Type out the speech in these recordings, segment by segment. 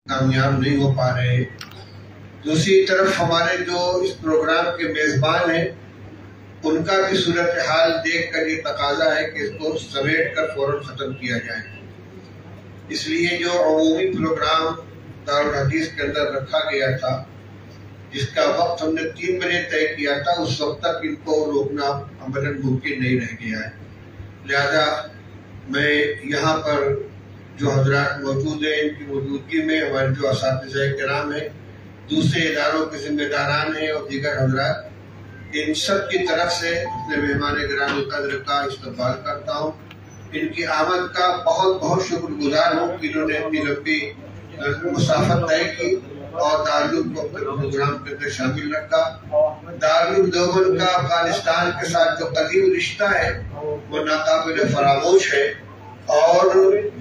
کامیاب نہیں ہو پا رہے ہیں۔ دوسری طرف ہمارے جو اس پروگرام کے میزبان ہیں ان کا بھی صورتحال دیکھ کر یہ تقاضا ہے کہ اس کو سمیٹ کر فوراً ختم کیا جائے۔ اس لیے جو عمومی پروگرام دارالحدیث کے اندر رکھا گیا تھا، جس کا وقت ہم نے 3 بجے طے کیا تھا، اس وقت تک ان کو روکنا عملاً ممکن نہیں رہ گیا ہے۔ لہذا میں یہاں پر جو حضرات موجود ہیں ان کی موجودگی میں ہمارے جو اساتذہ کرام ہیں، دوسرے اداروں کے ذمہ داران ہیں اور دیگر حضرات، ان سب کی طرف سے اپنے مہمان گرامی قدر کا استقبال کرتا ہوں۔ ان کی آمد کا بہت بہت شکر گزار ہوں کہ انہوں نے اپنی لمبی مسافت طے کی اور دارالعلوم کو اپنے پروگرام کے اندر شامل رکھا۔ دارالعلوم دیوبند کا افغانستان کے ساتھ جو قدیم رشتہ ہے وہ ناقابل فراموش ہے، اور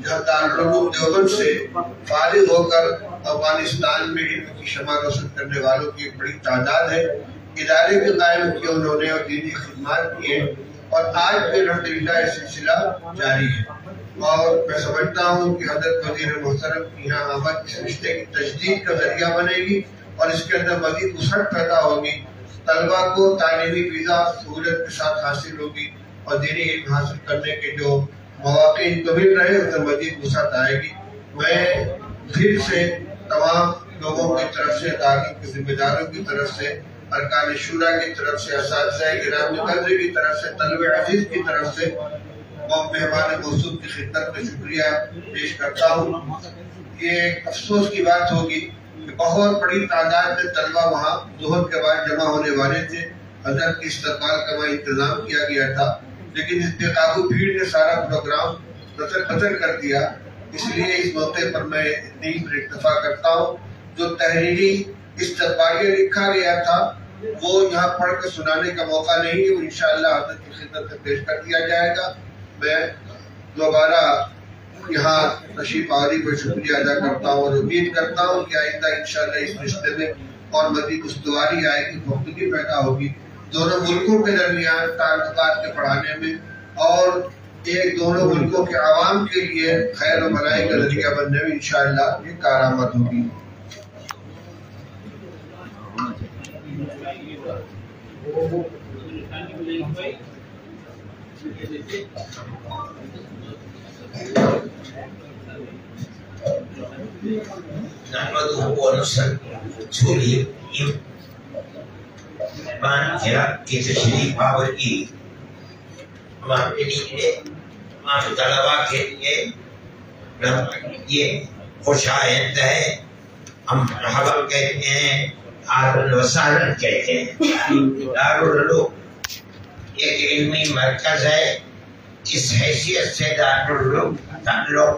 دارالعلوم دیوبند سے فارغ ہو کر افغانستان میں علم کی شمع روشن کرنے والوں کی ایک بڑی تعداد ہے۔ ادارے بھی قائم کیے انہوں نے اور دینی خدمات کی ہیں، اور آج بھی الحمدللہ یہ سلسلہ جاری ہے۔ اور میں سمجھتا ہوں کہ حضرت وزیر محترم کی یہاں آمد اس رشتے کی تجدید کا ذریعہ بنے گی اور اس کے اندر مزید وسعت پیدا ہوگی، طلبا کو تعلیمی ویزا سہولت کے ساتھ حاصل ہوگی، اور دینی علم حاصل کرنے کے جو مواقع ان کو مل رہے ہیں اس میں مزید وسعت آئے گی۔ میں پھر سے تمام لوگوں کی طرف سے، تعلیم کے ذمہ داروں کی طرف سے، ارکان شورا کی طرف سے، اساتذہ کرام قدر کی طرف سے، طلب عزیز کی طرف سے مہمان موصول کی خدمت میں شکریہ پیش کرتا ہوں۔ یہ ایک افسوس کی بات ہوگی کہ بہت بڑی تعداد میں طلبا وہاں ظہر کے بعد جمع ہونے والے تھے۔ حضرت کی استقبال کا وہاں انتظام کیا گیا تھا، لیکن اس بے قابو بھیڑ نے سارا پروگرام بدل کر دیا۔ اس لیے اس موقع پر میں اتنی اکتفا کرتا ہوں۔ جو تحریری استقبالیہ لکھا گیا تھا وہ یہاں پڑھ کر سنانے کا موقع نہیں ہے، وہ انشاءاللہ حضرت کی خدمت میں پیش کر دیا جائے گا۔ میں دوبارہ یہاں تشریف آوری پر شکریہ ادا کرتا ہوں اور امید کرتا ہوں کہ آئندہ انشاءاللہ اس رشتے میں اور مزید استواری آئے گی، پختگی پیدا ہوگی دونوں ملکوں کے درمیان تعلقات کے بڑھانے میں، اور ایک دونوں ملکوں کے عوام کے لیے خیر و بھلائی کا ذریعہ بننے میں انشاءاللہ یہ کارآمد ہوگی۔ نحمده ونصلي کے تشریف آوری ہمارے لیے، تمام طلبا کے لیے یہ خوش آئند ہے۔ ہم مرحبا کہتے ہیں، اہلا وسہلا کہتے ہیں۔ دارالعلوم ایک علمی مرکز ہے، اس حیثیت سے دارالعلوم تعلق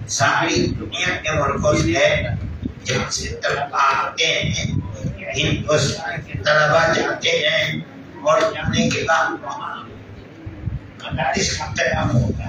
ساری دنیا کے ملکوں سے ہے، جہاں سے طلبا آتے ہیں، طلبا جاتے ہیں اور جانے کے بعد مدارس کا قیام ہوتا